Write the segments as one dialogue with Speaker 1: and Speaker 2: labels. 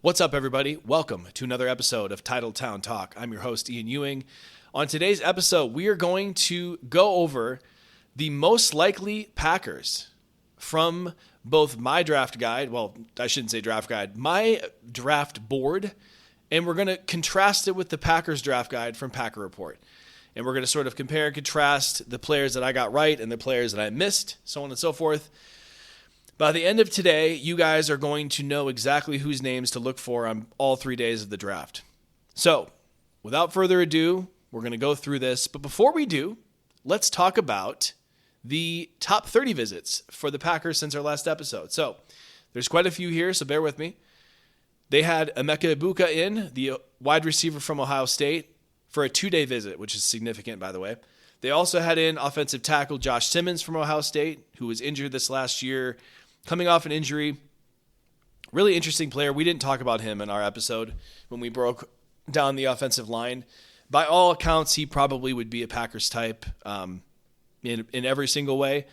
Speaker 1: What's up, everybody? Welcome to another episode of Titletown Talk. I'm your host, Ian Ewing. On today's episode, we are going to go over the most likely Packers from both my draft guide, well, I shouldn't say draft guide, my draft board, and we're going to contrast it with the Packers draft guide from Packer Report. And we're going to sort of compare and contrast the players that I got right and the players that I missed, so on and so forth. By the end of today, you guys are going to know exactly whose names to look for on all 3 days of the draft. So, without further ado, we're going to go through this. But before we do, let's talk about the top 30 visits for the Packers since our last episode. So, there's quite a few here, so bear with me. They had Emeka Egbuka in, the wide receiver from Ohio State, for a 2-day visit, which is significant, by the way. They also had in offensive tackle Josh Simmons from Ohio State, who was injured this last year, coming off an injury. Really interesting player. We didn't talk about him in our episode when we broke down the offensive line. By all accounts, he probably would be a Packers type in every single way.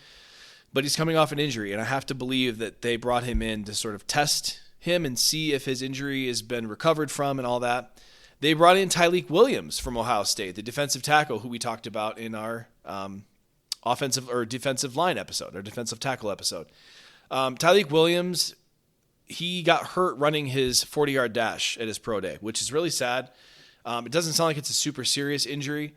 Speaker 1: But he's coming off an injury, and I have to believe that they brought him in to sort of test him and see if his injury has been recovered from and all that. They brought in Tyleik Williams from Ohio State, the defensive tackle who we talked about in our offensive or defensive line episode, or defensive tackle episode. Tyleik Williams, he got hurt running his 40-yard dash at his pro day, which is really sad. It doesn't sound like it's a super serious injury.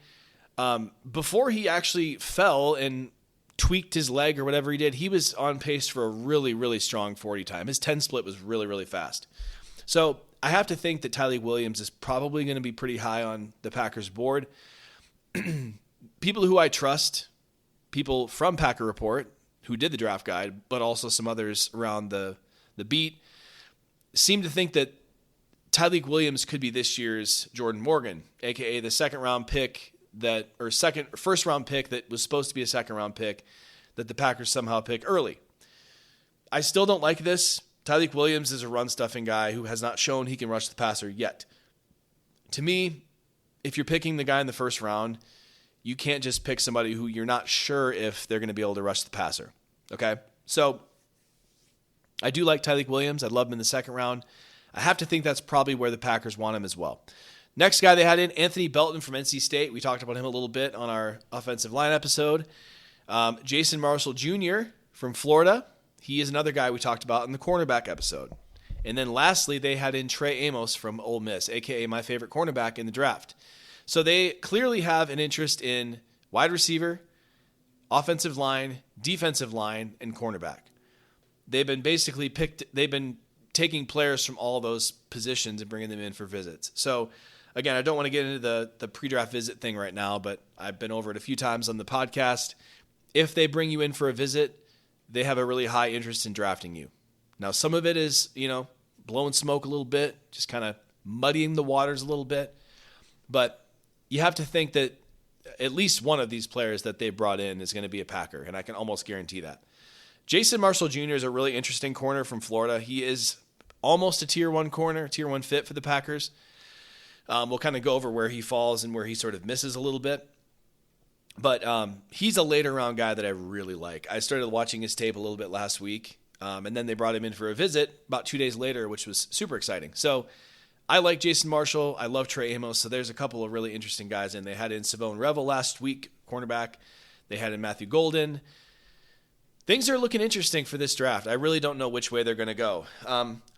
Speaker 1: Before he actually fell and tweaked his leg or whatever he did, he was on pace for a really, really strong 40 time. His 10 split was really, really fast. So I have to think that Tyleik Williams is probably going to be pretty high on the Packers board. People who I trust, people from Packer Report, who did the draft guide, but also some others around the beat, seem to think that Tyleik Williams could be this year's Jordan Morgan, aka the first round pick that was supposed to be a second round pick that the Packers somehow pick early. I still don't like this. Tyleik Williams is a run stuffing guy who has not shown he can rush the passer yet. To me, if you're picking the guy in the first round, you can't just pick somebody who you're not sure if they're going to be able to rush the passer. Okay? So I do like Tyleik Williams. I'd love him in the second round. I have to think that's probably where the Packers want him as well. Next guy they had in, Anthony Belton from NC State. We talked about him a little bit on our offensive line episode. Jason Marshall Jr. from Florida. He is another guy we talked about in the cornerback episode. And then lastly, they had in Trey Amos from Ole Miss, a.k.a. my favorite cornerback in the draft. So they clearly have an interest in wide receiver, offensive line, defensive line, and cornerback. They've been taking players from all those positions and bringing them in for visits. So again, I don't want to get into the pre-draft visit thing right now, but I've been over it a few times on the podcast. If they bring you in for a visit, they have a really high interest in drafting you. Now, some of it is, blowing smoke a little bit, just kind of muddying the waters a little bit. But you have to think that at least one of these players that they brought in is going to be a Packer, and I can almost guarantee that. Jason Marshall Jr. is a really interesting corner from Florida. He is almost a tier 1 corner, tier 1 fit for the Packers. We'll kind of go over where he falls and where he sort of misses a little bit. But he's a later round guy that I really like. I started watching his tape a little bit last week, and then they brought him in for a visit about 2 days later, which was super exciting. So I like Jason Marshall. I love Trey Amos. So there's a couple of really interesting guys in. They had in Savone Revel last week, cornerback. They had in Matthew Golden. Things are looking interesting for this draft. I really don't know which way they're going to go.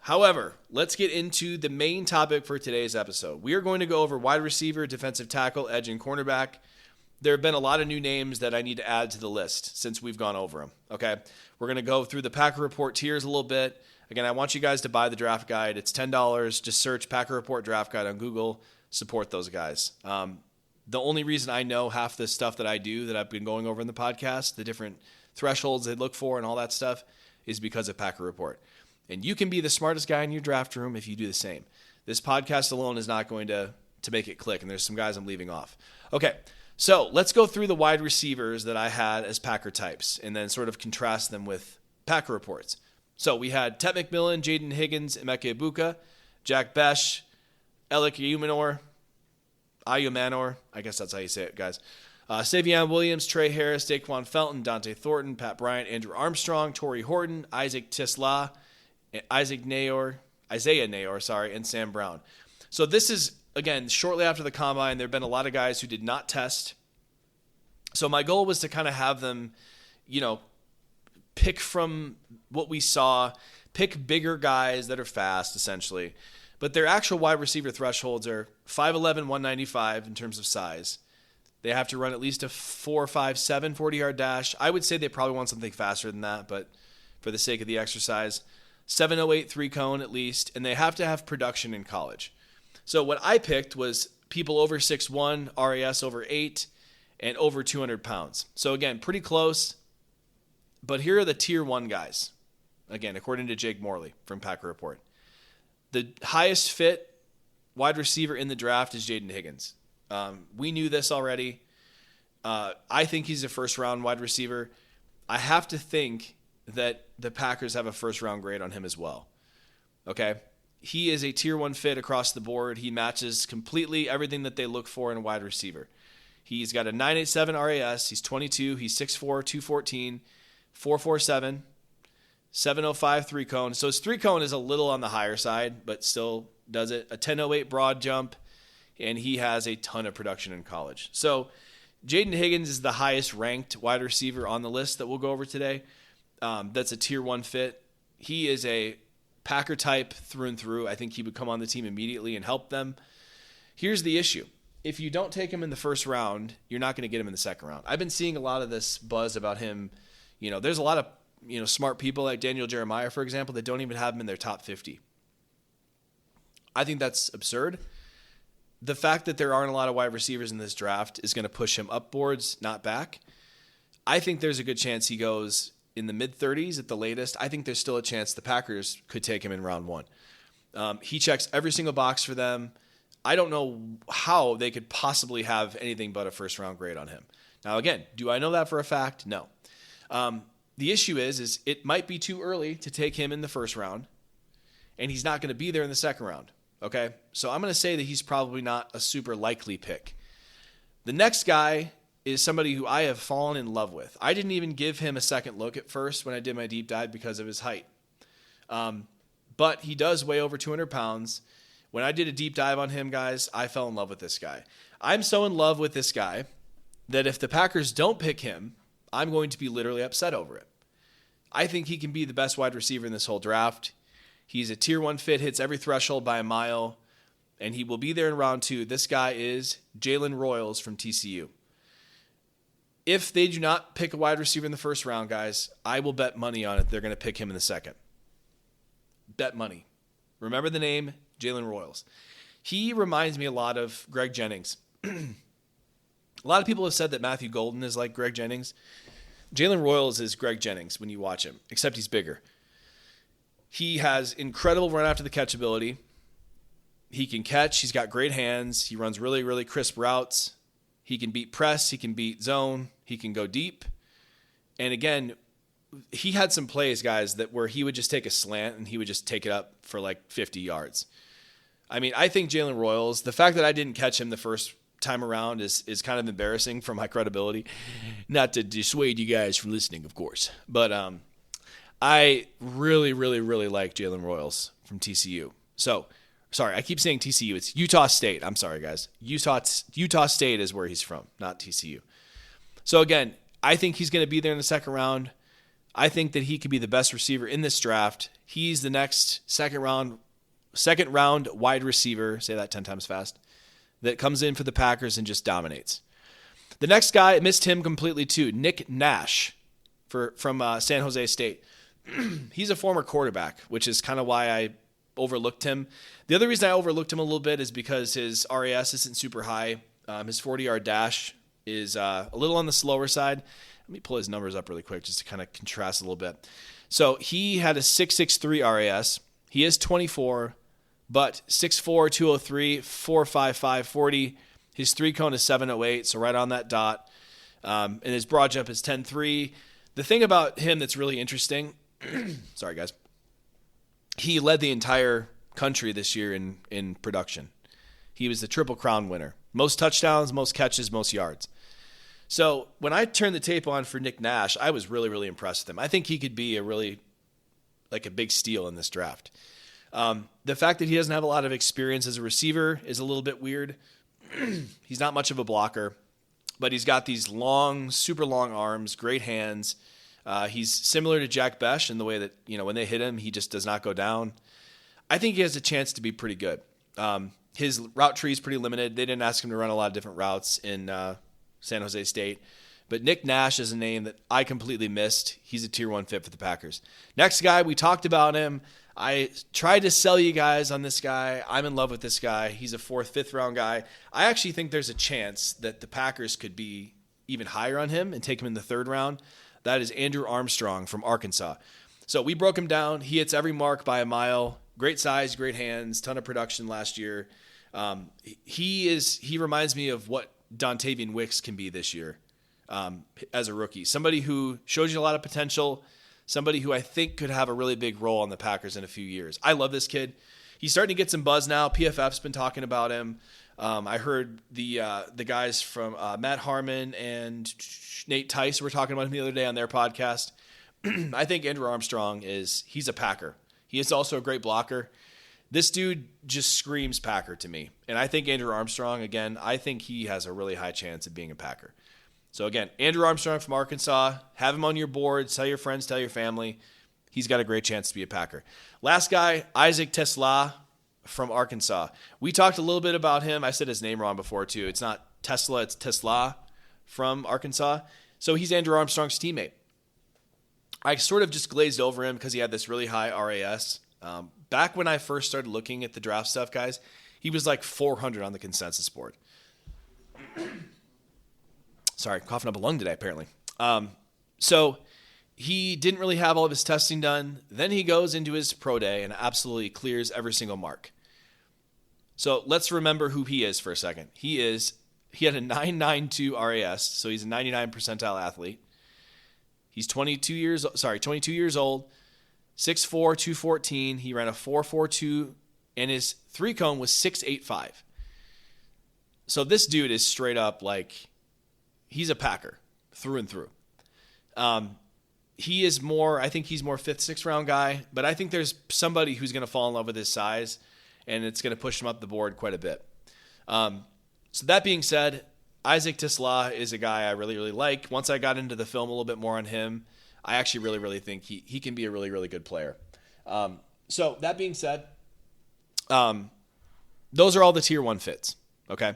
Speaker 1: However, let's get into the main topic for today's episode. We are going to go over wide receiver, defensive tackle, edge, and cornerback. There have been a lot of new names that I need to add to the list since we've gone over them. Okay, we're going to go through the Packer Report tiers a little bit. Again, I want you guys to buy the draft guide. It's $10. Just search Packer Report draft guide on Google. Support those guys. The only reason I know half the stuff that I do that I've been going over in the podcast, the different thresholds they look for and all that stuff, is because of Packer Report. And you can be the smartest guy in your draft room if you do the same. This podcast alone is not going to make it click, and there's some guys I'm leaving off. Okay, so let's go through the wide receivers that I had as Packer types and then sort of contrast them with Packer Reports. So we had Ted McMillan, Jaden Higgins, Emeka Egbuka, Jack Besh, Alec Ayumanor, I guess that's how you say it, guys. Savion Williams, Trey Harris, Daquan Felton, Dante Thornton, Pat Bryant, Andrew Armstrong, Torrey Horton, Isaac Tisla, Isaac Nayor, Isaiah Nayor, and Sam Brown. So this is, again, shortly after the combine. There have been a lot of guys who did not test. So my goal was to kind of have them, pick from what we saw, pick bigger guys that are fast, essentially. But their actual wide receiver thresholds are 5'11", 195 in terms of size. They have to run at least a 4.57 40-yard dash. I would say they probably want something faster than that, but for the sake of the exercise, 7.08 3-cone at least, and they have to have production in college. So what I picked was people over 6'1", RAS over 8, and over 200 pounds. So again, pretty close, but here are the tier 1 guys. Again, according to Jake Morley from Packer Report. The highest fit wide receiver in the draft is Jaden Higgins. We knew this already. I think he's a first-round wide receiver. I have to think that the Packers have a first-round grade on him as well. Okay? He is a tier 1 fit across the board. He matches completely everything that they look for in a wide receiver. He's got a 9.87 RAS. He's 22. He's 6'4", 214, 4.47, 7.05 3-cone. So his 3-cone is a little on the higher side, but still does it. A 10.08 broad jump, and he has a ton of production in college. So Jaden Higgins is the highest ranked wide receiver on the list that we'll go over today. That's a tier 1 fit. He is a Packer type through and through. I think he would come on the team immediately and help them. Here's the issue. If you don't take him in the first round, you're not going to get him in the second round. I've been seeing a lot of this buzz about him. There's a lot of smart people like Daniel Jeremiah, for example, that don't even have him in their top 50. I think that's absurd. The fact that there aren't a lot of wide receivers in this draft is going to push him upboards, not back. I think there's a good chance he goes in the mid-30s at the latest. I think there's still a chance the Packers could take him in round 1. He checks every single box for them. I don't know how they could possibly have anything but a first-round grade on him. Now, again, do I know that for a fact? No. The issue is it might be too early to take him in the first round, and he's not going to be there in the second round. Okay? So I'm going to say that he's probably not a super likely pick. The next guy is somebody who I have fallen in love with. I didn't even give him a second look at first when I did my deep dive because of his height. But he does weigh over 200 pounds. When I did a deep dive on him, guys, I fell in love with this guy. I'm so in love with this guy that if the Packers don't pick him, I'm going to be literally upset over it. I think he can be the best wide receiver in this whole draft. He's a tier 1 fit, hits every threshold by a mile, and he will be there in round 2. This guy is Jalen Royals from TCU. If they do not pick a wide receiver in the first round, guys, I will bet money on it they're going to pick him in the second. Bet money. Remember the name, Jalen Royals. He reminds me a lot of Greg Jennings. A lot of people have said that Matthew Golden is like Greg Jennings. Jalen Royals is Greg Jennings when you watch him, except he's bigger. He has incredible run after the catch ability. He can catch. He's got great hands. He runs really, really crisp routes. He can beat press. He can beat zone. He can go deep. And again, he had some plays, guys, where he would just take a slant and he would just take it up for like 50 yards. I mean, I think Jalen Royals, the fact that I didn't catch him the first time around is kind of embarrassing for my credibility. Not to dissuade you guys from listening, of course. But I really, really, really like Jalen Royals from TCU. So, sorry, I keep saying TCU. It's Utah State. I'm sorry, guys. Utah State is where he's from, not TCU. So, again, I think he's going to be there in the second round. I think that he could be the best receiver in this draft. He's the next second round wide receiver, say that 10 times fast, that comes in for the Packers and just dominates. The next guy, missed him completely too, Nick Nash from San Jose State. He's a former quarterback, which is kind of why I overlooked him. The other reason I overlooked him a little bit is because his RAS isn't super high. His 40-yard dash is a little on the slower side. Let me pull his numbers up really quick just to kind of contrast a little bit. So he had a 6.63 RAS. He is 24, but 6'4", 203, 4.55, 40. His 3-cone is 7.08, so right on that dot. And his broad jump is 10.3. The thing about him that's really interesting, sorry guys, he led the entire country this year in production. He was the Triple Crown winner. Most touchdowns, most catches, most yards. So when I turned the tape on for Nick Nash, I was really, really impressed with him. I think he could be a big steal in this draft. The fact that he doesn't have a lot of experience as a receiver is a little bit weird. He's not much of a blocker, but he's got these long, super long arms, great hands. He's similar to Jack Besh in the way that, when they hit him, he just does not go down. I think he has a chance to be pretty good. His route tree is pretty limited. They didn't ask him to run a lot of different routes in San Jose State. But Nick Nash is a name that I completely missed. He's a tier 1 fit for the Packers. Next guy, we talked about him. I tried to sell you guys on this guy. I'm in love with this guy. He's a 4th, 5th round guy. I actually think there's a chance that the Packers could be even higher on him and take him in the 3rd round. That is Andrew Armstrong from Arkansas. So we broke him down. He hits every mark by a mile. Great size, great hands, ton of production last year. He reminds me of what Dontavian Wicks can be this year as a rookie. Somebody who shows you a lot of potential, somebody who I think could have a really big role on the Packers in a few years. I love this kid. He's starting to get some buzz now. PFF's been talking about him. I heard the guys from Matt Harmon and Nate Tice were talking about him the other day on their podcast. I think Andrew Armstrong he's a Packer. He is also a great blocker. This dude just screams Packer to me. And I think Andrew Armstrong, again, I think he has a really high chance of being a Packer. So again, Andrew Armstrong from Arkansas, have him on your board, tell your friends, tell your family. He's got a great chance to be a Packer. Last guy, Isaac Tesla from Arkansas. We talked a little bit about him. I said his name wrong before too. It's not Tesla, it's Tesla from Arkansas. So he's Andrew Armstrong's teammate. I sort of just glazed over him because he had this really high RAS. Back when I first started looking at the draft stuff, guys, he was like 400 on the consensus board. Sorry, coughing up a lung today, apparently. So he didn't really have all of his testing done. Then he goes into his pro day and absolutely clears every single mark. So let's remember who he is for a second. He had a 992 RAS, so he's a 99 percentile athlete. He's 22 years old, 6'4", 214. He ran a 4.42, and his 3-cone was 6.85. So this dude is straight up like, he's a Packer through and through. He is more, I think he's more 5th, 6th round guy, but I think there's somebody who's going to fall in love with his size, and it's going to push him up the board quite a bit. So that being said, Isaac Tesla is a guy I really, really like. Once I got into the film a little bit more on him, I actually really, really think he can be a really, really good player. So that being said, those are all the tier 1 fits, okay?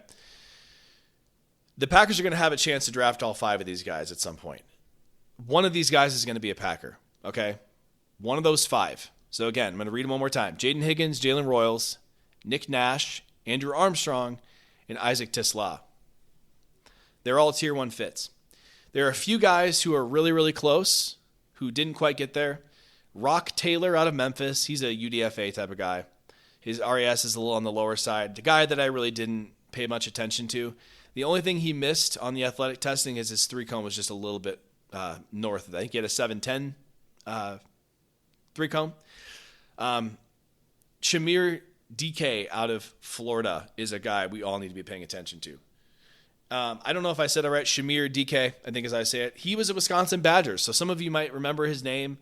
Speaker 1: The Packers are going to have a chance to draft all 5 of these guys at some point. One of these guys is going to be a Packer, okay? One of those 5. So again, I'm going to read them one more time. Jaden Higgins, Jalen Royals, Nick Nash, Andrew Armstrong, and Isaac Tesla. They're all tier 1 fits. There are a few guys who are really, really close who didn't quite get there. Rock Taylor out of Memphis. He's a UDFA type of guy. His RAS is a little on the lower side. The guy that I really didn't pay much attention to. The only thing he missed on the athletic testing is his 3-cone was just a little bit north of that. I think he had a 7'10" 3-cone. Shamir DK out of Florida is a guy we all need to be paying attention to. I don't know if I said it right. Shamir DK, I think as I say it. He was a Wisconsin Badger, so some of you might remember his name.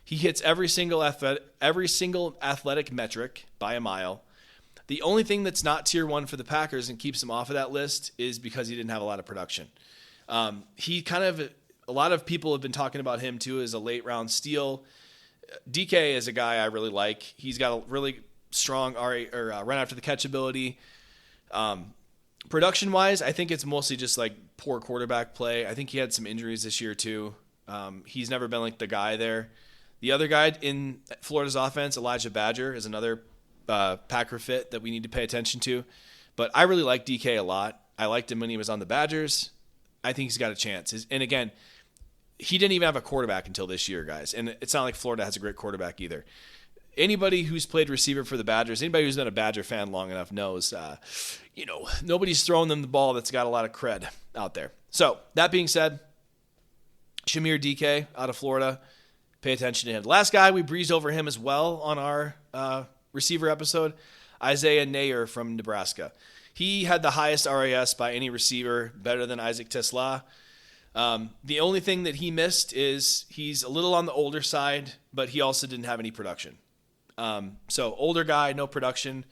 Speaker 1: He hits every single athletic metric by a mile. The only thing that's not tier 1 for the Packers and keeps him off of that list is because he didn't have a lot of production. A lot of people have been talking about him too as a late round steal. DK is a guy I really like. He's got a really strong run after the catch ability. Production wise, I think it's mostly just like poor quarterback play. I think he had some injuries this year too. He's never been like the guy there. The other guy in Florida's offense, Elijah Badger, is another Packer fit that we need to pay attention to. But I really like DK a lot. I liked him when he was on the Badgers. I think he's got a chance. And again, he didn't even have a quarterback until this year, guys. And it's not like Florida has a great quarterback either. Anybody who's played receiver for the Badgers, anybody who's been a Badger fan long enough knows, nobody's throwing them the ball that's got a lot of cred out there. So that being said, Shamir DK out of Florida, pay attention to him. The last guy, we breezed over him as well on our receiver episode, Isaiah Nayer from Nebraska. He had the highest RAS by any receiver, better than Isaac Tesla. The only thing that he missed is he's a little on the older side, but he also didn't have any production. So older guy, no production.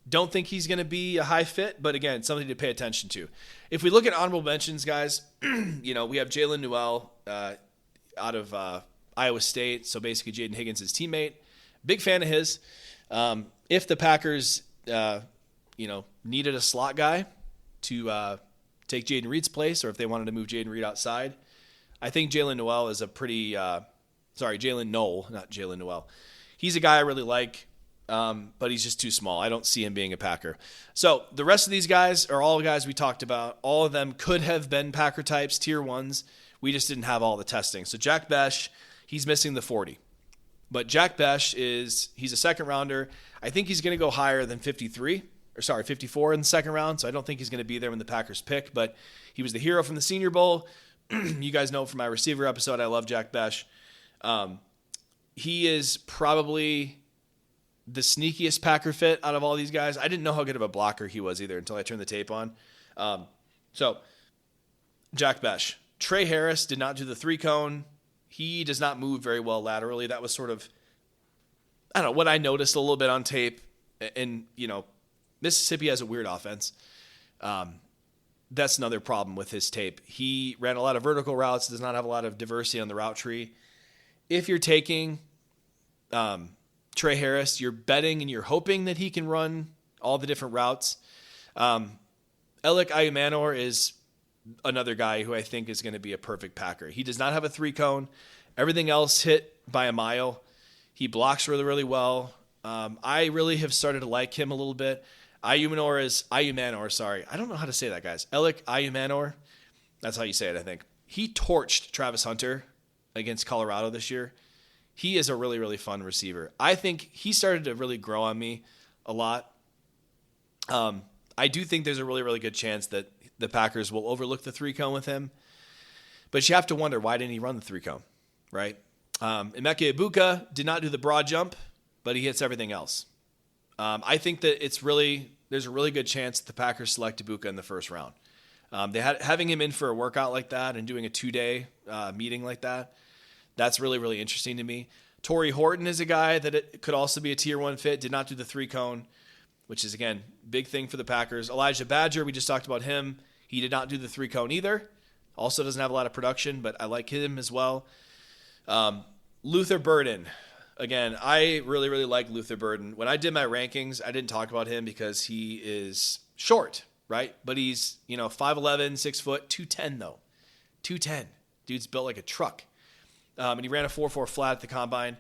Speaker 1: Don't think he's going to be a high fit, but again, something to pay attention to. If we look at honorable mentions, guys, we have Jalen Newell out of Iowa State, so basically Jaden Higgins' teammate. Big fan of his. If the Packers, needed a slot guy to take Jaden Reed's place, or if they wanted to move Jaden Reed outside, I think Jalen Nowell is a pretty Jalen Knoll, not Jalen Nowell. He's a guy I really like. But he's just too small. I don't see him being a Packer. So the rest of these guys are all guys we talked about. All of them could have been Packer types, tier ones. We just didn't have all the testing. So Jack Besh, he's missing the 40. But Jack Besh he's a second rounder. I think he's going to go higher than 54 in the second round. So I don't think he's going to be there when the Packers pick. But he was the hero from the Senior Bowl. You guys know from my receiver episode, I love Jack Besh. He is probably the sneakiest Packer fit out of all these guys. I didn't know how good of a blocker he was either until I turned the tape on. So Jack Besh. Trey Harris did not do the 3-cone. He does not move very well laterally. That was sort of, what I noticed a little bit on tape. And, Mississippi has a weird offense. That's another problem with his tape. He ran a lot of vertical routes, does not have a lot of diversity on the route tree. If you're taking Trey Harris, you're betting and you're hoping that he can run all the different routes. Elik Ayumanor is another guy who I think is going to be a perfect Packer. He does not have a 3-cone. Everything else hit by a mile. He blocks really, really well. I really have started to like him a little bit. Ayumanor. I don't know how to say that, guys. Elik Ayumanor. That's how you say it, I think. He torched Travis Hunter against Colorado this year. He is a really, really fun receiver. I think he started to really grow on me a lot. I do think there's a really, really good chance that the Packers will overlook the 3-cone with him. But you have to wonder, why didn't he run the 3-cone, right? Emeka Ibuka did not do the broad jump, but he hits everything else. I think that there's a really good chance that the Packers select Ibuka in the first round. Having him in for a workout like that and doing a 2-day meeting like that, that's really, really interesting to me. Torrey Horton is a guy that it could also be a tier 1 fit. Did not do the 3-cone, which is, again, big thing for the Packers. Elijah Badger, we just talked about him. He did not do the 3-cone either. Also doesn't have a lot of production, but I like him as well. Luther Burden. Again, I really, really like Luther Burden. When I did my rankings, I didn't talk about him because he is short, right? But he's, 5'11", 6 foot, 210 though. 210. Dude's built like a truck. And he ran a 4.4 flat at the combine.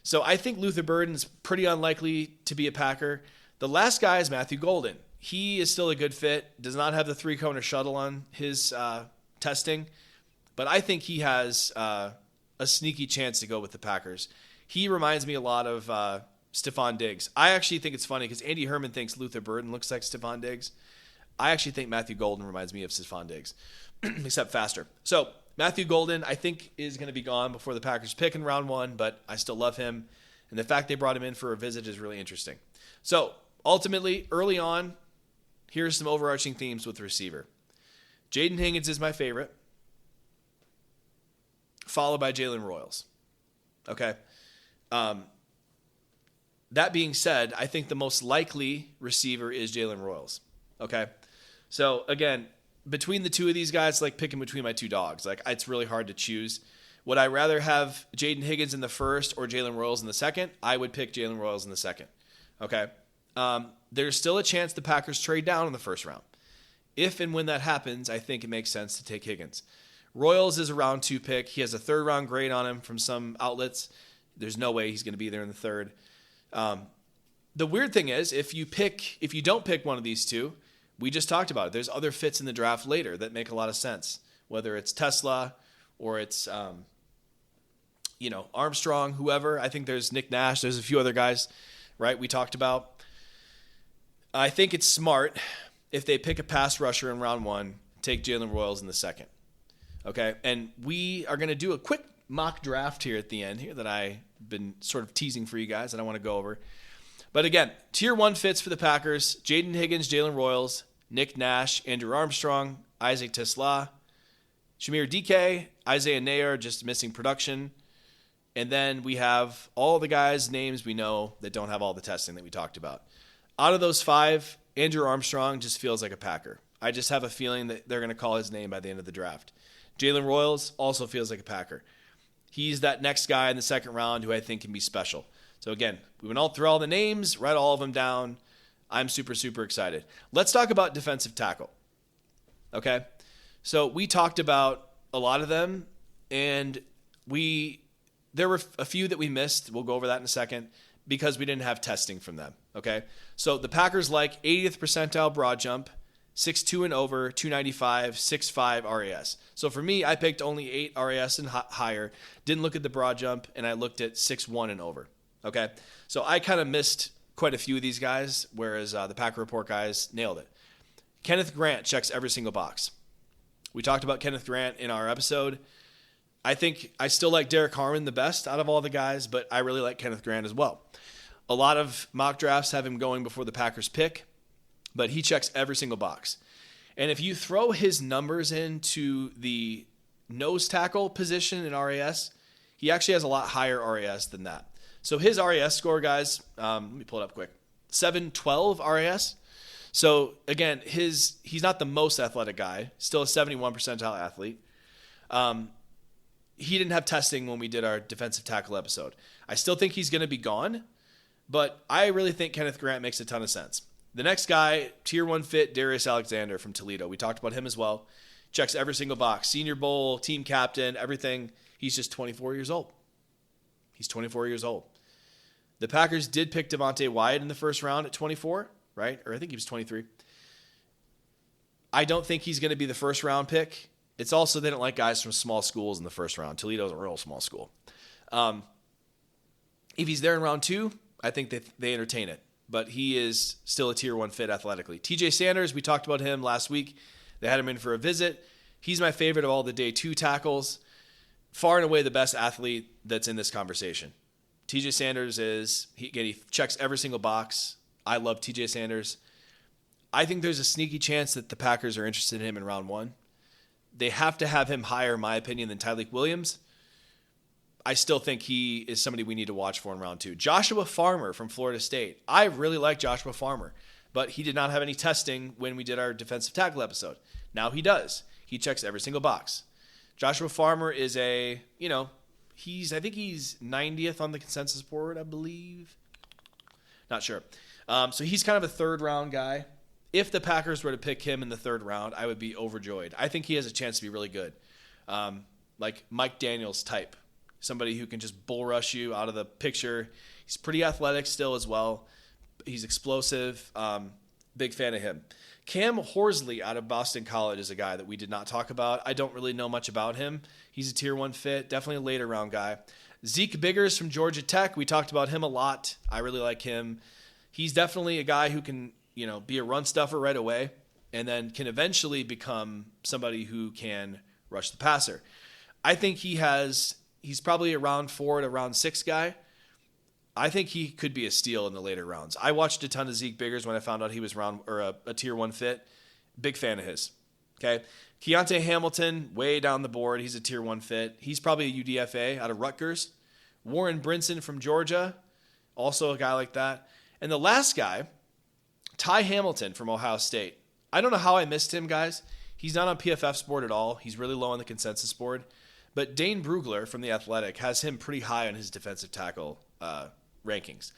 Speaker 1: So I think Luther Burden's pretty unlikely to be a Packer. The last guy is Matthew Golden. He is still a good fit. Does not have the 3-cone or shuttle on his testing. But I think he has a sneaky chance to go with the Packers. He reminds me a lot of Stephon Diggs. I actually think it's funny because Andy Herman thinks Luther Burden looks like Stephon Diggs. I actually think Matthew Golden reminds me of Stephon Diggs, except faster. So Matthew Golden, I think, is going to be gone before the Packers pick in round 1, but I still love him. And the fact they brought him in for a visit is really interesting. So ultimately, early on, here's some overarching themes with the receiver. Jaden Higgins is my favorite, followed by Jalen Royals. Okay. That being said, I think the most likely receiver is Jalen Royals. Okay. So again, between the two of these guys, like picking between my two dogs. Like, it's really hard to choose. Would I rather have Jaden Higgins in the first or Jalen Royals in the second? I would pick Jalen Royals in the second. Okay. There's still a chance the Packers trade down in the first round. If and when that happens, I think it makes sense to take Higgins. Royals is a round 2 pick. He has a 3rd round grade on him from some outlets. There's no way he's going to be there in the 3rd. The weird thing is, if you don't pick one of these two, we just talked about it. There's other fits in the draft later that make a lot of sense, whether it's Tesla or it's, Armstrong, whoever. I think there's Nick Nash. There's a few other guys, right, we talked about. I think it's smart if they pick a pass rusher in round 1, take Jalen Royals in the second. Okay, and we are going to do a quick mock draft here at the end here that I've been sort of teasing for you guys that I want to go over. But again, tier 1 fits for the Packers: Jaden Higgins, Jalen Royals, Nick Nash, Andrew Armstrong, Isaac Tesla, Shamir DK, Isaiah Nair, just missing production, And then we have all the guys' names we know that don't have all the testing that we talked about. Out of those 5, Andrew Armstrong just feels like a Packer. I just have a feeling that they're going to call his name by the end of the draft. Jalen Royals also feels like a Packer. He's that next guy in the second round who I think can be special. So again, we went all through all the names, read all of them down. I'm super, super excited. Let's talk about defensive tackle. Okay? So we talked about a lot of them, and there were a few that we missed. We'll go over that in a second because we didn't have testing from them. Okay? So the Packers like 80th percentile broad jump, 6'2" and over, 295, 6'5" RAS. So for me, I picked only 8 RAS and higher, didn't look at the broad jump, and I looked at 6'1" and over. Okay? So I kind of missed quite a few of these guys, whereas the Packer Report guys nailed it. Kenneth Grant checks every single box. We talked about Kenneth Grant in our episode. I think I still like Derek Harmon the best out of all the guys, but I really like Kenneth Grant as well. A lot of mock drafts have him going before the Packers pick, but he checks every single box. And if you throw his numbers into the nose tackle position in RAS, he actually has a lot higher RAS than that. So his RAS score, guys, let me pull it up quick, 712 RAS. So again, he's not the most athletic guy, still a 71 percentile athlete. He didn't have testing when we did our defensive tackle episode. I still think he's going to be gone, but I really think Kenneth Grant makes a ton of sense. The next guy, tier 1 fit, Darius Alexander from Toledo. We talked about him as well. Checks every single box. Senior Bowl, team captain, everything. He's just 24 years old. He's 24 years old. The Packers did pick Devontae Wyatt in the first round at 24, right? Or I think he was 23. I don't think he's going to be the first round pick. It's also they don't like guys from small schools in the first round. Toledo's a real small school. If he's there in round 2, I think they entertain it. But he is still a tier 1 fit athletically. TJ Sanders, we talked about him last week. They had him in for a visit. He's my favorite of all the day 2 tackles. Far and away the best athlete that's in this conversation. TJ Sanders he checks every single box. I love TJ Sanders. I think there's a sneaky chance that the Packers are interested in him in round 1. They have to have him higher, in my opinion, than Tyleik Williams. I still think he is somebody we need to watch for in round 2. Joshua Farmer from Florida State. I really like Joshua Farmer, but he did not have any testing when we did our defensive tackle episode. Now he does. He checks every single box. Joshua Farmer is I think he's 90th on the consensus board, I believe. Not sure. So he's kind of a third round guy. If the Packers were to pick him in the third round, I would be overjoyed. I think he has a chance to be really good. Like Mike Daniels type. Somebody who can just bull rush you out of the picture. He's pretty athletic still as well. He's explosive. Big fan of him. Cam Horsley out of Boston College is a guy that we did not talk about. I don't really know much about him. He's a tier 1 fit, definitely a later round guy. Zeke Biggers from Georgia Tech. We talked about him a lot. I really like him. He's definitely a guy who can, be a run stuffer right away and then can eventually become somebody who can rush the passer. I think he's probably a round 4 to round 6 guy. I think he could be a steal in the later rounds. I watched a ton of Zeke Biggers when I found out he was a tier 1 fit. Big fan of his. Okay. Keontae Hamilton, way down the board. He's a tier 1 fit. He's probably a UDFA out of Rutgers. Warren Brinson from Georgia, also a guy like that. And the last guy, Ty Hamilton from Ohio State. I don't know how I missed him, guys. He's not on PFF's board at all. He's really low on the consensus board. But Dane Brugler from The Athletic has him pretty high on his defensive tackle rankings.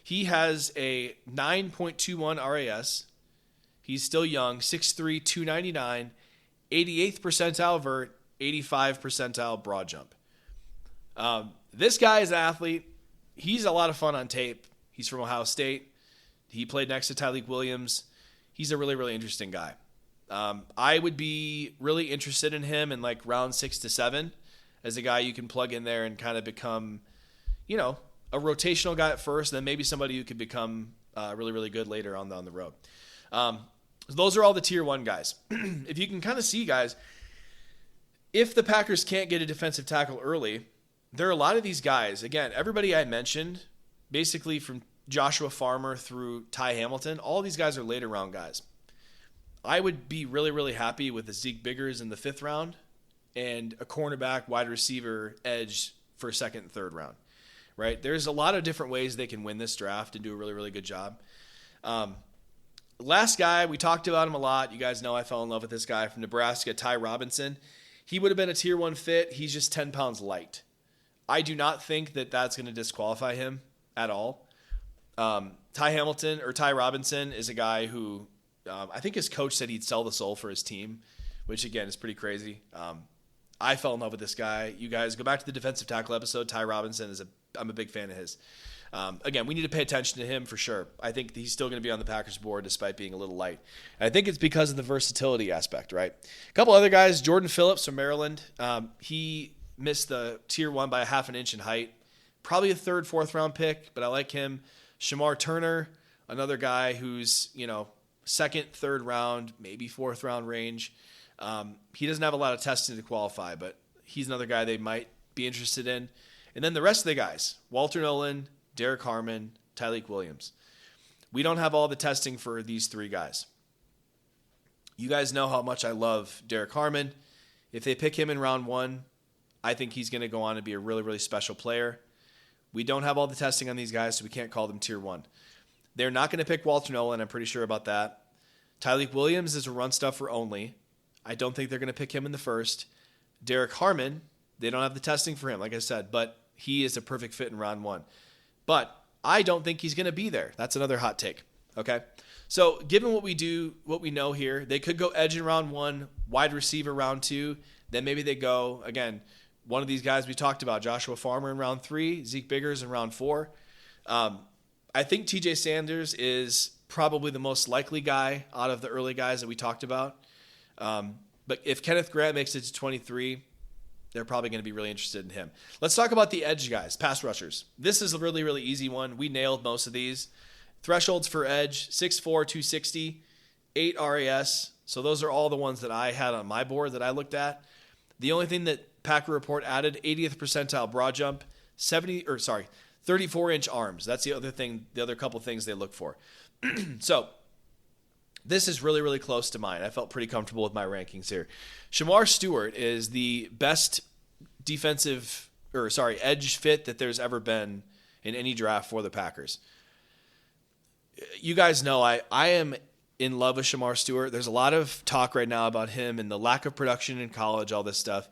Speaker 1: He has a 9.21 RAS. He's still young, 6'3", 299, 88th percentile vert, 85 percentile broad jump. This guy is an athlete. He's a lot of fun on tape. He's from Ohio State. He played next to Tyleik Williams. He's a really, really interesting guy. I would be really interested in him in like round 6 to 7 as a guy you can plug in there and kind of become, a rotational guy at first, and then maybe somebody who could become really, really good later on the road. Those are all the tier 1 guys. If you can kind of see, guys, if the Packers can't get a defensive tackle early, there are a lot of these guys. Again, everybody I mentioned, basically from Joshua Farmer through Ty Hamilton, all these guys are later round guys. I would be really, really happy with the Zeke Biggers in the 5th round and a cornerback, wide receiver, edge for second and third round, right? There's a lot of different ways they can win this draft and do a really, really good job. Last guy, we talked about him a lot. You guys know I fell in love with this guy from Nebraska, Ty Robinson. He would have been a tier 1 fit. He's just 10 pounds light. I do not think that that's going to disqualify him at all. Ty Robinson is a guy who I think his coach said he'd sell the soul for his team, which again is pretty crazy. I fell in love with this guy. You guys go back to the defensive tackle episode. Ty Robinson I'm a big fan of his. Again, we need to pay attention to him for sure. I think he's still going to be on the Packers board despite being a little light. And I think it's because of the versatility aspect, right? A couple other guys, Jordan Phillips from Maryland. He missed the tier 1 by a half an inch in height. Probably a third, fourth round pick, but I like him. Shamar Turner, another guy who's, second, third round, maybe fourth round range. He doesn't have a lot of testing to qualify, but he's another guy they might be interested in. And then the rest of the guys, Walter Nolan, Derek Harmon, Tyleik Williams. We don't have all the testing for these 3 guys. You guys know how much I love Derek Harmon. If they pick him in round 1, I think he's going to go on to be a really, really special player. We don't have all the testing on these guys, so we can't call them tier 1. They're not going to pick Walter Nolan. I'm pretty sure about that. Tyleik Williams is a run stuffer only. I don't think they're going to pick him in the first. Derek Harmon, they don't have the testing for him, like I said, but he is a perfect fit in round 1. But I don't think he's going to be there. That's another hot take. Okay. So given what we know here, they could go edge in round 1, wide receiver round 2. Then maybe they go, again, one of these guys we talked about, Joshua Farmer in round 3, Zeke Biggers in round 4. I think TJ Sanders is probably the most likely guy out of the early guys that we talked about. But if Kenneth Grant makes it to 23, they're probably going to be really interested in him. Let's talk about the edge guys, pass rushers. This is a really, really easy one. We nailed most of these. Thresholds for edge, 6'4", 260, 8 RAS. So those are all the ones that I had on my board that I looked at. The only thing that Packer Report added, 80th percentile broad jump, 34-inch arms. That's the other couple things they look for. So this is really, really close to mine. I felt pretty comfortable with my rankings here. Shamar Stewart is the best edge fit that there's ever been in any draft for the Packers. You guys know I am in love with Shamar Stewart. There's a lot of talk right now about him and the lack of production in college, all this stuff.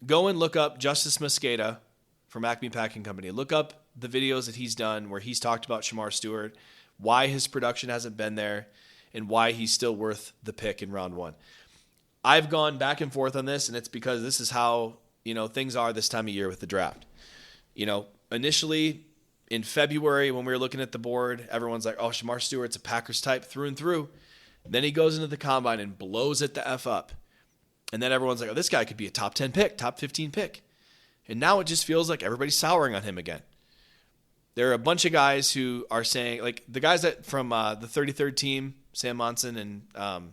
Speaker 1: Go and look up Justice Mosqueda from Acme Packing Company. Look up the videos that he's done where he's talked about Shamar Stewart, why his production hasn't been there, and why he's still worth the pick in round 1. I've gone back and forth on this, and it's because this is how, things are this time of year with the draft. Initially in February when we were looking at the board, everyone's like, oh, Shamar Stewart's a Packers type through and through. Then he goes into the combine and blows it the F up. And then everyone's like, oh, this guy could be a top 10 pick, top 15 pick. And now it just feels like everybody's souring on him again. There are a bunch of guys who are saying, like the guys that from the 33rd team, Sam Monson and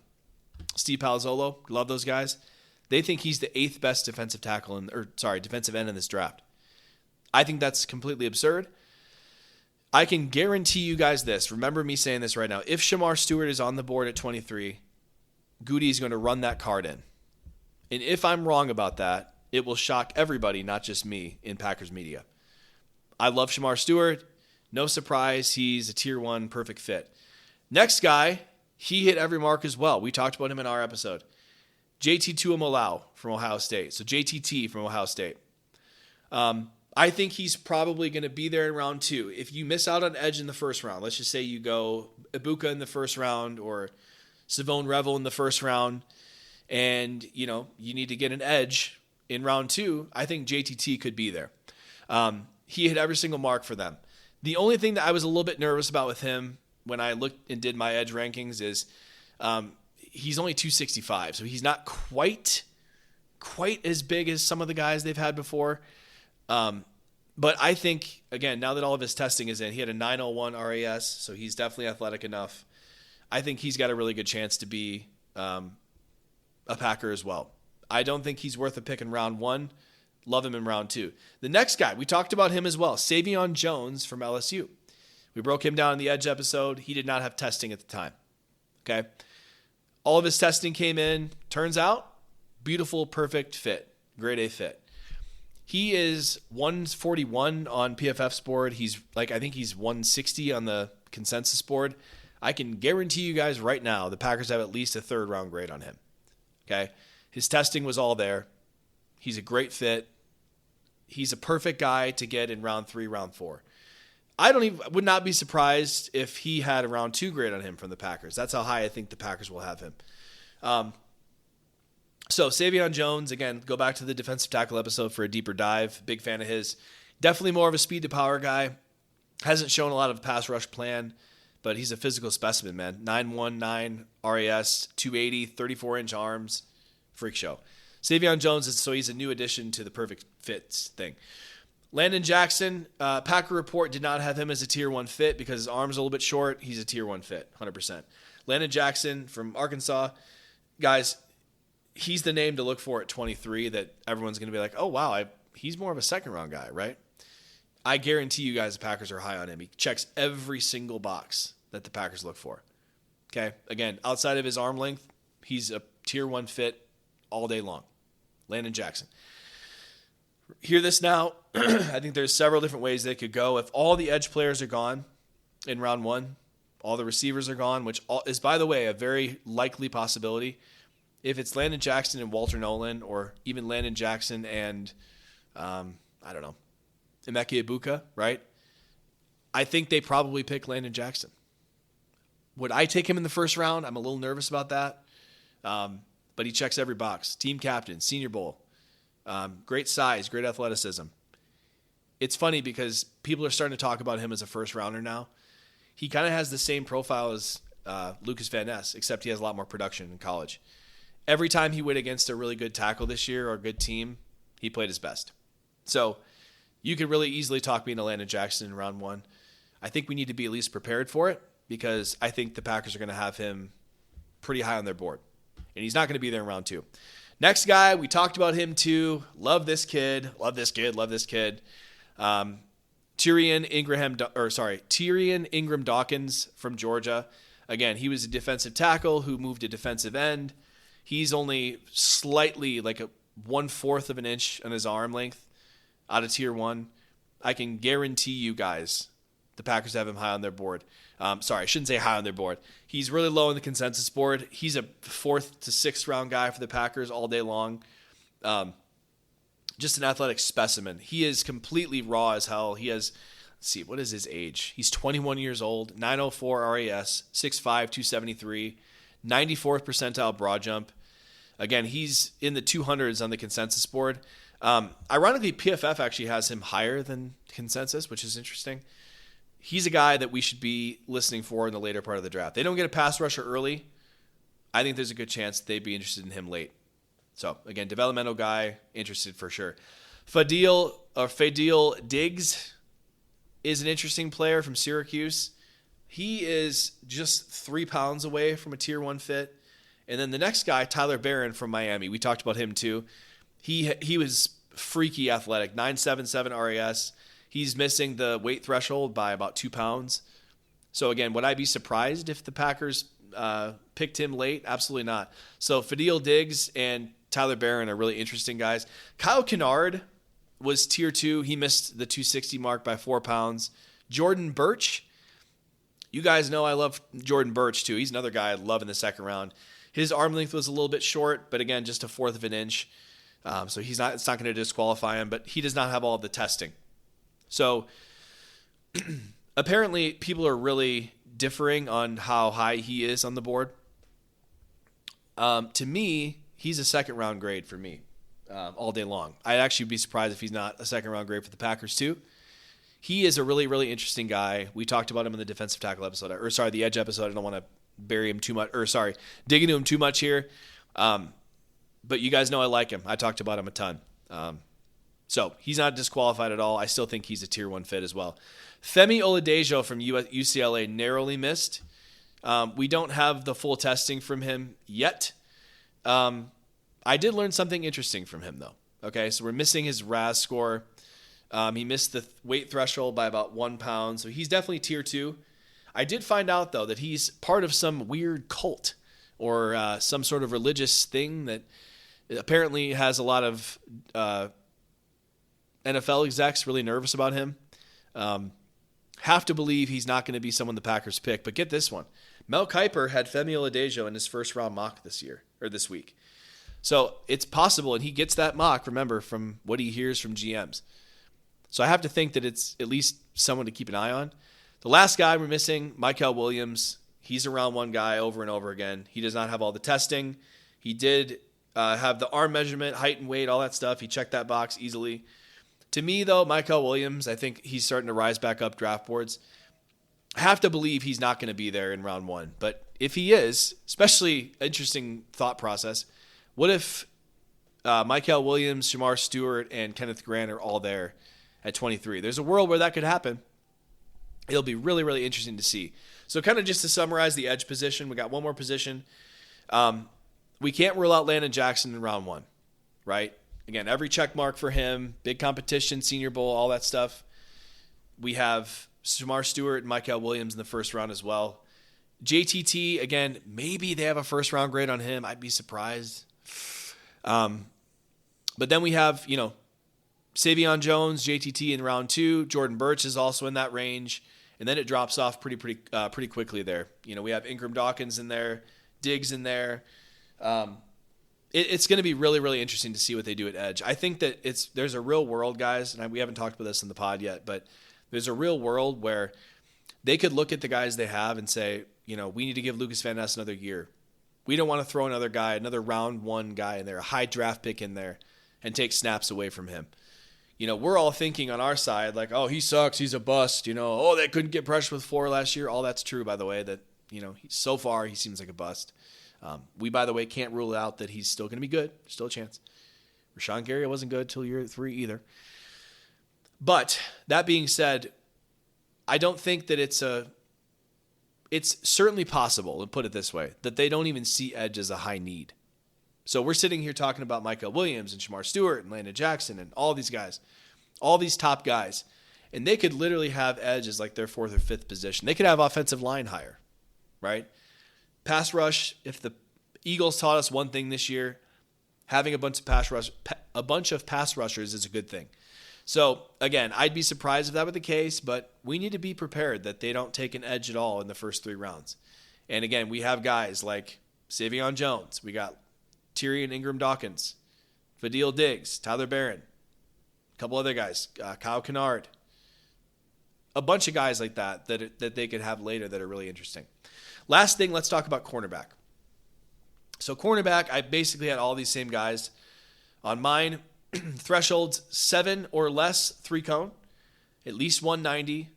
Speaker 1: Steve Palazzolo, love those guys. They think he's the 8th best defensive end in this draft. I think that's completely absurd. I can guarantee you guys this. Remember me saying this right now. If Shamar Stewart is on the board at 23, Goody is going to run that card in. And if I'm wrong about that, it will shock everybody, not just me, in Packers media. I love Shamar Stewart. No surprise, he's a tier 1 perfect fit. Next guy, he hit every mark as well. We talked about him in our episode. JT Tuimoloau from Ohio State. So JTT from Ohio State. I think he's probably going to be there in round 2. If you miss out on edge in the first round, let's just say you go Ibuka in the first round or Savone Revel in the first round, and you need to get an edge in round 2, I think JTT could be there. He hit every single mark for them. The only thing that I was a little bit nervous about with him when I looked and did my edge rankings is he's only 265, so he's not quite as big as some of the guys they've had before. But I think, again, now that all of his testing is in, he had a 901 RAS, so he's definitely athletic enough. I think he's got a really good chance to be a Packer as well. I don't think he's worth a pick in round 1. Love him in round 2. The next guy, we talked about him as well, Savion Jones from LSU. We broke him down in the Edge episode. He did not have testing at the time. Okay? All of his testing came in. Turns out, beautiful, perfect fit. Grade A fit. He is 141 on PFF's board. I think he's 160 on the consensus board. I can guarantee you guys right now the Packers have at least a 3rd round grade on him. Okay? His testing was all there. He's a great fit. He's a perfect guy to get in round 3, round 4. Would not be surprised if he had a round 2 grade on him from the Packers. That's how high I think the Packers will have him. So Savion Jones, again, go back to the defensive tackle episode for a deeper dive. Big fan of his. Definitely more of a speed to power guy. Hasn't shown a lot of pass rush plan, but he's a physical specimen, man. 919 RAS, 280, 34-inch arms. Freak show. Savion Jones, he's a new addition to the perfect fits thing. Landon Jackson, Packer Report did not have him as a tier 1 fit because his arm's a little bit short. He's a tier 1 fit, 100%. Landon Jackson from Arkansas. Guys, he's the name to look for at 23 that everyone's going to be like, oh, wow, he's more of a 2nd round guy, right? I guarantee you guys the Packers are high on him. He checks every single box that the Packers look for. Okay? Again, outside of his arm length, he's a tier 1 fit all day long. Landon Jackson. Hear this now. I think there's several different ways they could go. If all the edge players are gone in round 1, all the receivers are gone, which is, by the way, a very likely possibility. If it's Landon Jackson and Walter Nolan, or even Landon Jackson and, Emeka Ibuka, right? I think they probably pick Landon Jackson. Would I take him in the 1st round? I'm a little nervous about that. But he checks every box. Team captain, Senior Bowl. Great size, great athleticism. It's funny because people are starting to talk about him as a 1st rounder now. He kind of has the same profile as Lucas Van Ness, except he has a lot more production in college. Every time he went against a really good tackle this year or a good team, he played his best. So you could really easily talk me into Landon Jackson in round 1. I think we need to be at least prepared for it because I think the Packers are going to have him pretty high on their board. And he's not going to be there in round 2. Next guy, we talked about him too. Love this kid. Tyrion Ingram Dawkins from Georgia. Again, he was a defensive tackle who moved to defensive end. He's only slightly like a 1/4 of an inch on his arm length out of tier 1. I can guarantee you guys the Packers have him high on their board. I shouldn't say high on their board. He's really low on the consensus board. He's a 4th to 6th round guy for the Packers all day long. Just an athletic specimen. He is completely raw as hell. He has, what is his age? He's 21 years old, 904 RAS, 6'5", 273, 94th percentile broad jump. Again, he's in the 200s on the consensus board. Ironically, PFF actually has him higher than consensus, which is interesting. He's a guy that we should be listening for in the later part of the draft. They don't get a pass rusher early. I think there's a good chance they'd be interested in him late. So, again, developmental guy, interested for sure. Fadil Diggs is an interesting player from Syracuse. He is just 3 pounds away from a tier 1 fit. And then the next guy, Tyler Barron from Miami. We talked about him too. He was freaky athletic, 977 RAS. He's missing the weight threshold by about 2 pounds. So again, would I be surprised if the Packers picked him late? Absolutely not. So Fadil Diggs and Tyler Barron are really interesting guys. Kyle Kennard was tier 2. He missed the 260 mark by 4 pounds. Jordan Birch. You guys know I love Jordan Birch too. He's another guy I love in the 2nd round. His arm length was a little bit short, but again, just a 1/4 of an inch. So it's not going to disqualify him, but he does not have all of the testing. So apparently people are really differing on how high he is on the board. To me, he's a 2nd round grade for me all day long. I'd actually be surprised if he's not a 2nd round grade for the Packers too. He is a really, really interesting guy. We talked about him in the defensive tackle episode, the edge episode. I don't want to bury him too much, dig into him too much here. But you guys know I like him. I talked about him a ton. So he's not disqualified at all. I still think he's a tier 1 fit as well. Femi Oladejo from UCLA narrowly missed. We don't have the full testing from him yet. I did learn something interesting from him though. Okay, so we're missing his RAS score. He missed the weight threshold by about 1 pound. So he's definitely tier 2. I did find out though that he's part of some weird cult or some sort of religious thing that apparently has a lot of NFL execs really nervous about him. Have to believe he's not going to be someone the Packers pick. But get this one. Mel Kiper had Femi Oladejo in his first round mock this week. So it's possible, and he gets that mock, remember, from what he hears from GMs. So I have to think that it's at least someone to keep an eye on. The last guy we're missing, Mykel Williams. He's a round one guy over and over again. He does not have all the testing. He did have the arm measurement, height and weight, all that stuff. He checked that box easily. To me, though, Mykel Williams, I think he's starting to rise back up draft boards. I have to believe he's not going to be there in round one. But if he is, especially interesting thought process, what if Mykel Williams, Shamar Stewart, and Kenneth Grant are all there at 23? There's a world where that could happen. It'll be really, really interesting to see. So kind of just to summarize the edge position, we got one more position. We can't rule out Landon Jackson in round one, right? Again, every check mark for him, big competition, Senior Bowl, all that stuff. We have Shamar Stewart and Mykel Williams in the first round as well. JTT, again, maybe they have a first round grade on him. I'd be surprised. But then we have, Savion Jones, JTT in round 2. Jordan Burch is also in that range. And then it drops off pretty quickly there. We have Ingram Dawkins in there, Diggs in there. It's going to be really, really interesting to see what they do at edge. I think that there's a real world, guys, and we haven't talked about this in the pod yet, but there's a real world where they could look at the guys they have and say, we need to give Lucas Van Ness another year. We don't want to throw another round one guy in there, a high draft pick in there, and take snaps away from him. We're all thinking on our side, like, oh, he sucks, he's a bust, oh, they couldn't get pressure with 4 last year. All that's true, by the way, that, so far he seems like a bust. We, by the way, can't rule out that he's still going to be good. There's still a chance. Rashawn Gary wasn't good till year 3 either. But that being said, I don't think that it's certainly possible, and put it this way, that they don't even see edge as a high need. So we're sitting here talking about Mykel Williams and Shamar Stewart and Landon Jackson and all these guys, all these top guys, and they could literally have edge as like their 4th or 5th position. They could have offensive line higher, right? Pass rush, if the Eagles taught us one thing this year, having a bunch of pass rushers is a good thing. So, again, I'd be surprised if that were the case, but we need to be prepared that they don't take an edge at all in the first 3 rounds. And, again, we have guys like Savion Jones. We got Tyrion Ingram Dawkins, Fadil Diggs, Tyler Barron, a couple other guys, Kyle Kennard. A bunch of guys like that they could have later that are really interesting. Last thing, let's talk about cornerback. So cornerback, I basically had all these same guys on mine. Thresholds 7 or less 3-cone, at least 190,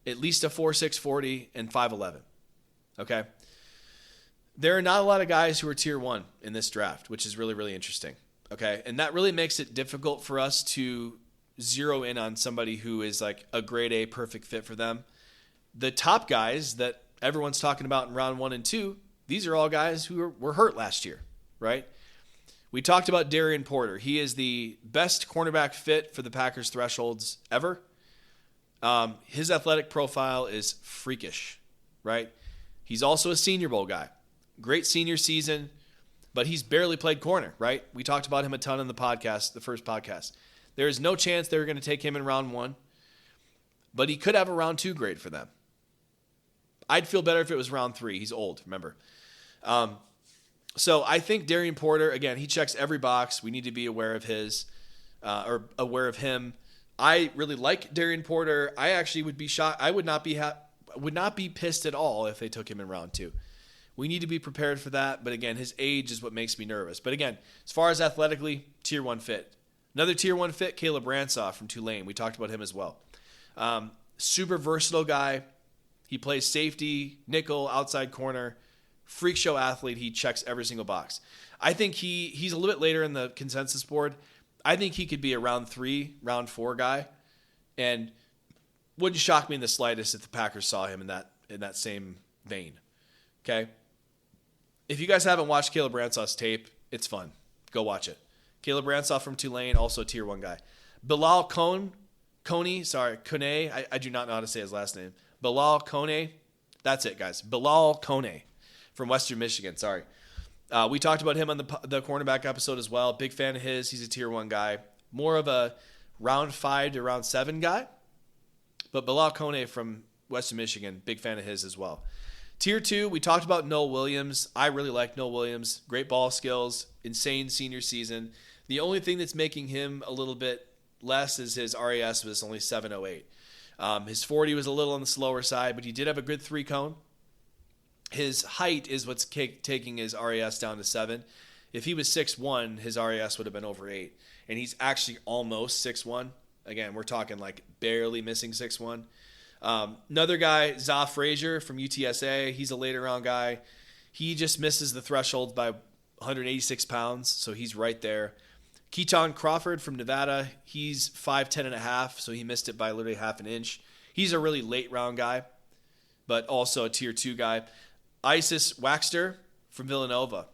Speaker 1: at least a 4.6 40, and 5'11". Okay? There are not a lot of guys who are tier 1 in this draft, which is really, really interesting. Okay? And that really makes it difficult for us to zero in on somebody who is like a grade A perfect fit for them. The top guys that everyone's talking about in round 1 and 2, these are all guys who were hurt last year, right? We talked about Darian Porter. He is the best cornerback fit for the Packers thresholds ever. His athletic profile is freakish, right? He's also a Senior Bowl guy. Great senior season, but he's barely played corner, right? We talked about him a ton in the podcast, the first podcast. There is no chance they were going to take him in round 1, but he could have a round 2 grade for them. I'd feel better if it was round 3. He's old, remember. So I think Darian Porter, again, he checks every box. We need to be aware of or aware of him. I really like Darian Porter. I actually would be shocked. I would not be pissed at all if they took him in round 2. We need to be prepared for that. But again, his age is what makes me nervous. But again, as far as athletically, tier 1 fit. Another tier 1 fit, Caleb Ransaw from Tulane. We talked about him as well. Super versatile guy. He plays safety, nickel, outside corner. Freak show athlete. He checks every single box. I think he's a little bit later in the consensus board. I think he could be a round 3, round 4 guy, and wouldn't shock me in the slightest if the Packers saw him in that same vein. Okay? If you guys haven't watched Caleb Ransaw's tape, it's fun. Go watch it. Caleb Ransaw from Tulane, also a tier 1 guy. Bilal Kone, I do not know how to say his last name. Bilal Kone, that's it, guys. Bilal Kone from Western Michigan, sorry. We talked about him on the cornerback episode as well. Big fan of his. He's a tier 1 guy. More of a round 5 to round 7 guy. But Bilal Kone from Western Michigan, big fan of his as well. Tier 2, we talked about Noel Williams. I really like Noel Williams. Great ball skills, insane senior season. The only thing that's making him a little bit less is his RAS was only 708. His 40 was a little on the slower side, but he did have a good 3-cone. His height is what's taking his RAS down to 7. If he was 6'1", his RAS would have been over 8. And he's actually almost 6'1". Again, we're talking like barely missing 6'1". Another guy, Za Frazier from UTSA. He's a later round guy. He just misses the threshold by 186 pounds, so he's right there. Keaton Crawford from Nevada. He's 5'10 and a half, so he missed it by literally half an inch. He's a really late round guy, but also a tier 2 guy. Isis Waxter from Villanova.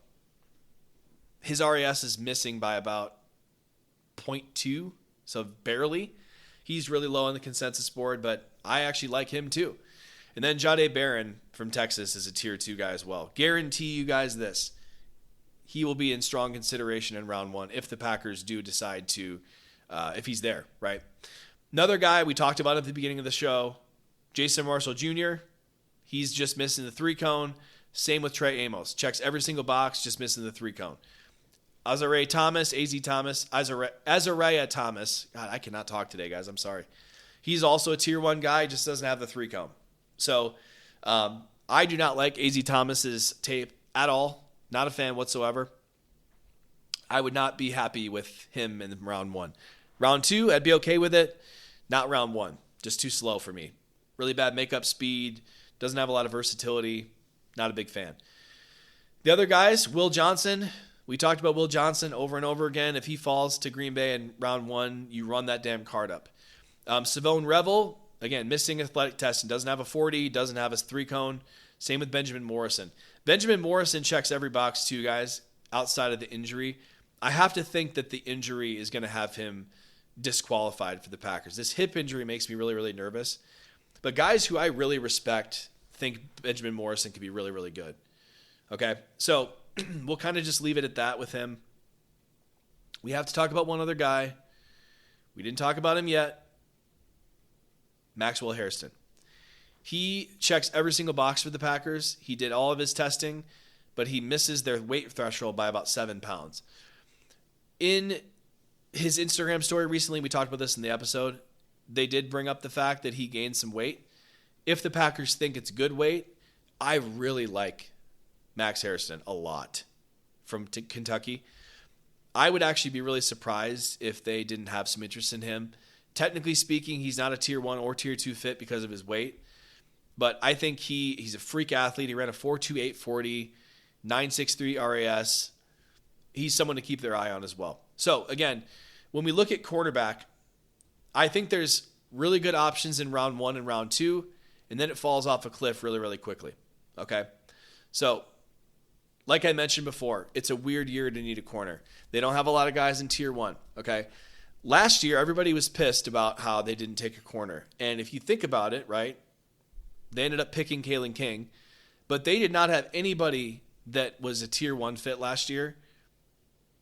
Speaker 1: His RAS is missing by about 0.2, so barely. He's really low on the consensus board, but I actually like him too. And then Jahdae Barron from Texas is a tier 2 guy as well. Guarantee you guys this. He will be in strong consideration in round 1 if the Packers do decide to, if he's there, right? Another guy we talked about at the beginning of the show, Jason Marshall Jr. He's just missing the 3-cone. Same with Trey Amos. Checks every single box, just missing the 3-cone. Azariah Thomas. God, I cannot talk today, guys. I'm sorry. He's also a tier 1 guy, just doesn't have the 3-cone. So I do not like AZ Thomas's tape at all. Not a fan whatsoever. I would not be happy with him in round 1. Round 2, I'd be okay with it. Not round 1. Just too slow for me. Really bad makeup speed. Doesn't have a lot of versatility. Not a big fan. The other guys, Will Johnson. We talked about Will Johnson over and over again. If he falls to Green Bay in round 1, you run that damn card up. Savone Revel, again, missing athletic testing. Doesn't have a 40. Doesn't have a 3-cone. Same with Benjamin Morrison. Benjamin Morrison checks every box too, guys, outside of the injury. I have to think that the injury is going to have him disqualified for the Packers. This hip injury makes me really, really nervous. But guys who I really respect think Benjamin Morrison could be really, really good. Okay, so we'll kind of just leave it at that with him. We have to talk about one other guy. We didn't talk about him yet. Maxwell Hairston. He checks every single box for the Packers. He did all of his testing, but he misses their weight threshold by about 7 pounds. In his Instagram story recently, we talked about this in the episode, they did bring up the fact that he gained some weight. If the Packers think it's good weight, I really like Max Hairston a lot from Kentucky. I would actually be really surprised if they didn't have some interest in him. Technically speaking, he's not a tier 1 or tier 2 fit because of his weight. But I think he's a freak athlete. He ran a 4.28 40, 9.63 RAS. He's someone to keep their eye on as well. So, again, when we look at quarterback, I think there's really good options in round 1 and round 2, and then it falls off a cliff really, really quickly. Okay? So, like I mentioned before, it's a weird year to need a corner. They don't have a lot of guys in tier 1. Okay? Last year, everybody was pissed about how they didn't take a corner. And if you think about it, right, they ended up picking Kalen King, but they did not have anybody that was a tier 1 fit last year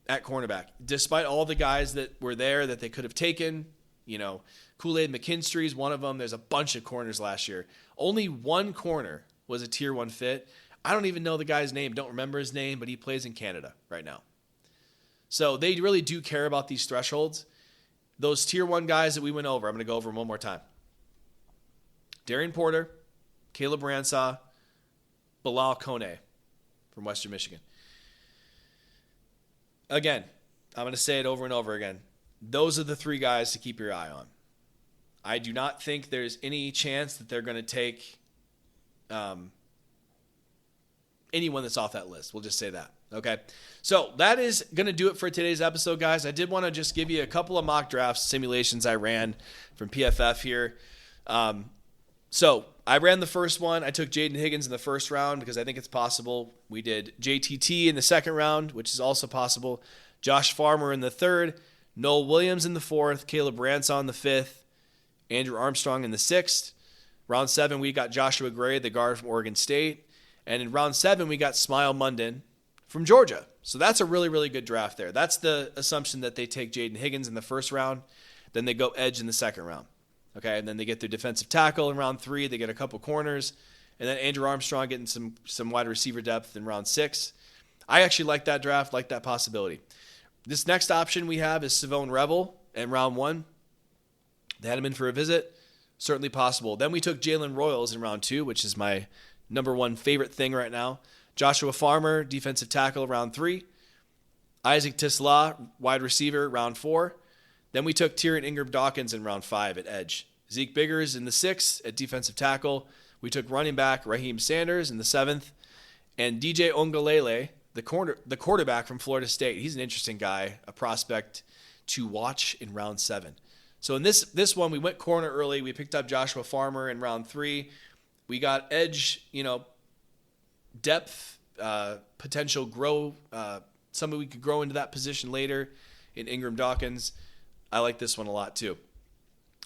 Speaker 1: at cornerback. Despite all the guys that were there that they could have taken, you know, Kool-Aid McKinstry is one of them. There's a bunch of corners last year. Only one corner was a tier 1 fit. I don't even know the guy's name. Don't remember his name, but he plays in Canada right now. So they really do care about these thresholds. Those tier 1 guys that we went over, I'm going to go over them one more time. Darian Porter, Caleb Ransaw, Bilal Kone from Western Michigan. Again, I'm going to say it over and over again. Those are the 3 guys to keep your eye on. I do not think there's any chance that they're going to take anyone that's off that list. We'll just say that. Okay. So that is going to do it for today's episode, guys. I did want to just give you a couple of mock drafts simulations I ran from PFF here. So I ran the first one. I took Jaden Higgins in the first round because I think it's possible. We did JTT in the second round, which is also possible. Josh Farmer in the third. Noel Williams in the fourth. Caleb Ransaw in the fifth. Andrew Armstrong in the sixth. Round 7, we got Joshua Gray, the guard from Oregon State. And in round 7, we got Smile Munden from Georgia. So that's a really, really good draft there. That's the assumption that they take Jaden Higgins in the first round. Then they go edge in the second round. Okay, and then they get their defensive tackle in round 3. They get a couple corners. And then Andrew Armstrong getting some wide receiver depth in round 6. I actually like that draft, like that possibility. This next option we have is Savone Revel in round 1. They had him in for a visit. Certainly possible. Then we took Jalen Royals in round 2, which is my number 1 favorite thing right now. Joshua Farmer, defensive tackle, round 3. Isaac Tisla, wide receiver, round 4. Then we took Tyrion Ingram-Dawkins in round 5 at edge. Zeke Biggers in the 6th at defensive tackle. We took running back Raheem Sanders in the 7th. And DJ Ongalele, the quarterback from Florida State. He's an interesting guy, a prospect to watch in round 7. So in this one, we went corner early. We picked up Joshua Farmer in round 3. We got edge, depth, potential grow, somebody we could grow into that position later in Ingram-Dawkins. I like this one a lot too.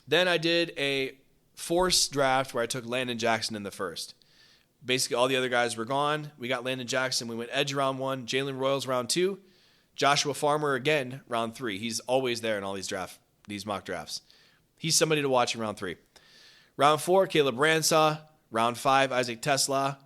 Speaker 1: Then I did a force draft where I took Landon Jackson in the 1st. Basically, all the other guys were gone. We got Landon Jackson. We went edge round 1, Jalen Royals round 2, Joshua Farmer again round 3. He's always there in all these mock drafts. He's somebody to watch in round 3. Round 4, Caleb Ransaw. Round 5, Isaac Tisla.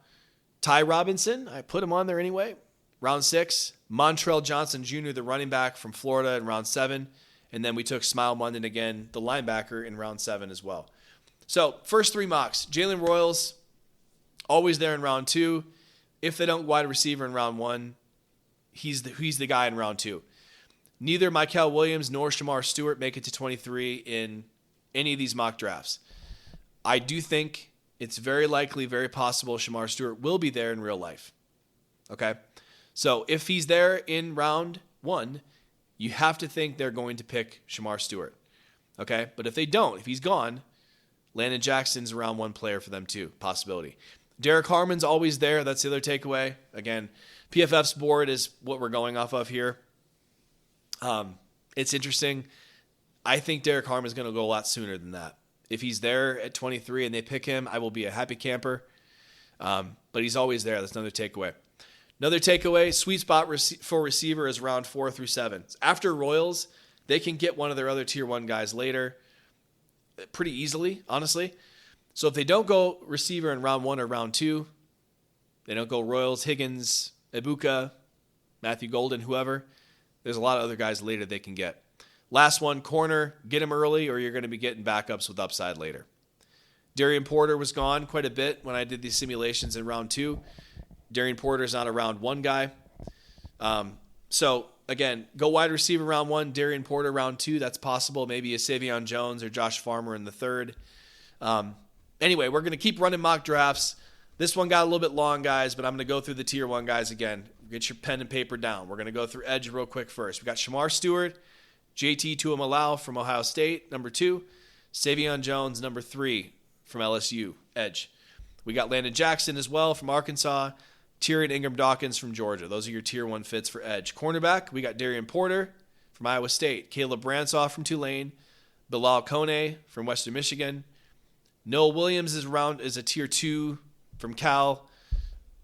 Speaker 1: Ty Robinson, I put him on there anyway. Round 6, Montrell Johnson Jr., the running back from Florida in round 7. And then we took Smile Munden again, the linebacker, in round 7 as well. So first 3 mocks. Jalen Royals, always there in round 2. If they don't wide receiver in round 1, he's the guy in round 2. Neither Michael Williams nor Shamar Stewart make it to 23 in any of these mock drafts. I do think it's very likely, very possible Shamar Stewart will be there in real life. Okay? So if he's there in round 1, you have to think they're going to pick Shamar Stewart. Okay? But if they don't, if he's gone, Landon Jackson's a round 1 player for them too. Possibility. Derek Harmon's always there. That's the other takeaway. Again, PFF's board is what we're going off of here. It's interesting. I think Derek Harmon's going to go a lot sooner than that. If he's there at 23 and they pick him, I will be a happy camper. But he's always there. That's another takeaway. Another takeaway, sweet spot for receiver is round 4 through 7. After Royals, they can get one of their other tier 1 guys later pretty easily, honestly. So if they don't go receiver in round 1 or round 2, they don't go Royals, Higgins, Ibuka, Matthew Golden, whoever, there's a lot of other guys later they can get. Last one, corner, get him early or you're going to be getting backups with upside later. Darian Porter was gone quite a bit when I did these simulations in round 2. Darian Porter's not a round 1 guy. So, again, go wide receiver round 1, Darian Porter round 2. That's possible. Maybe a Savion Jones or Josh Farmer in the 3rd. Anyway, we're going to keep running mock drafts. This one got a little bit long, guys, but I'm going to go through the tier 1 guys again. Get your pen and paper down. We're going to go through edge real quick first. We got Shamar Stewart, JT Tuimalau from Ohio State, number 2. Savion Jones, number 3 from LSU, edge. We got Landon Jackson as well from Arkansas. Tyrion Ingram-Dawkins from Georgia. Those are your tier 1 fits for edge. Cornerback, we got Darian Porter from Iowa State. Caleb Bransaw from Tulane. Bilal Kone from Western Michigan. Noah Williams is a tier 2 from Cal,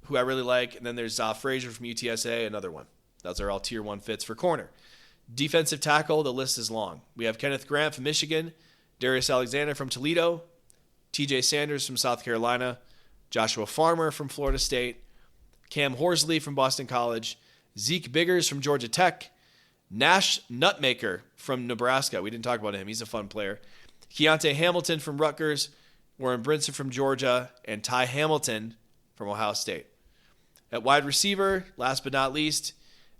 Speaker 1: who I really like. And then there's Frazier from UTSA, another one. Those are all tier 1 fits for corner. Defensive tackle, the list is long. We have Kenneth Grant from Michigan. Darius Alexander from Toledo. TJ Sanders from South Carolina. Joshua Farmer from Florida State. Cam Horsley from Boston College, Zeke Biggers from Georgia Tech, Nash Nutmaker from Nebraska. We didn't talk about him. He's a fun player. Keontae Hamilton from Rutgers, Warren Brinson from Georgia, and Ty Hamilton from Ohio State. At wide receiver, last but not least,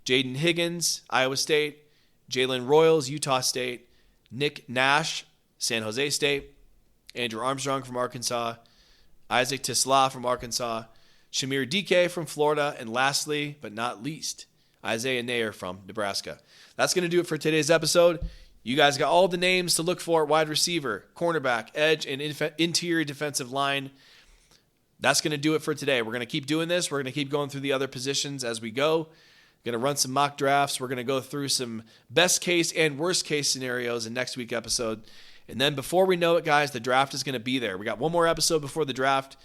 Speaker 1: Jaden Higgins, Iowa State, Jalen Royals, Utah State, Nick Nash, San Jose State, Andrew Armstrong from Arkansas, Isaac Tisla from Arkansas, Shamir DK from Florida, and lastly, but not least, Isaiah Nair from Nebraska. That's going to do it for today's episode. You guys got all the names to look for at wide receiver, cornerback, edge, and interior defensive line. That's going to do it for today. We're going to keep doing this. We're going to keep going through the other positions as we go. Going to run some mock drafts. We're going to go through some best case and worst case scenarios in next week's episode. And then before we know it, guys, the draft is going to be there. We got one more episode before the draft.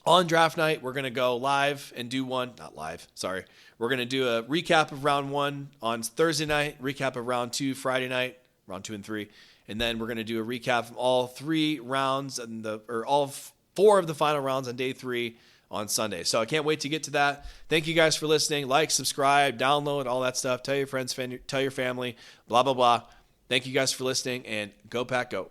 Speaker 1: On draft night, we're going to go live and do one. Not live, sorry. We're going to do a recap of round 1 on Thursday night, recap of round 2 Friday night, round 2 and 3. And then we're going to do a recap from all 3 rounds or all 4 of the final rounds on day 3 on Sunday. So I can't wait to get to that. Thank you guys for listening. Like, subscribe, download, all that stuff. Tell your friends, tell your family, blah, blah, blah. Thank you guys for listening, and go Pack Go.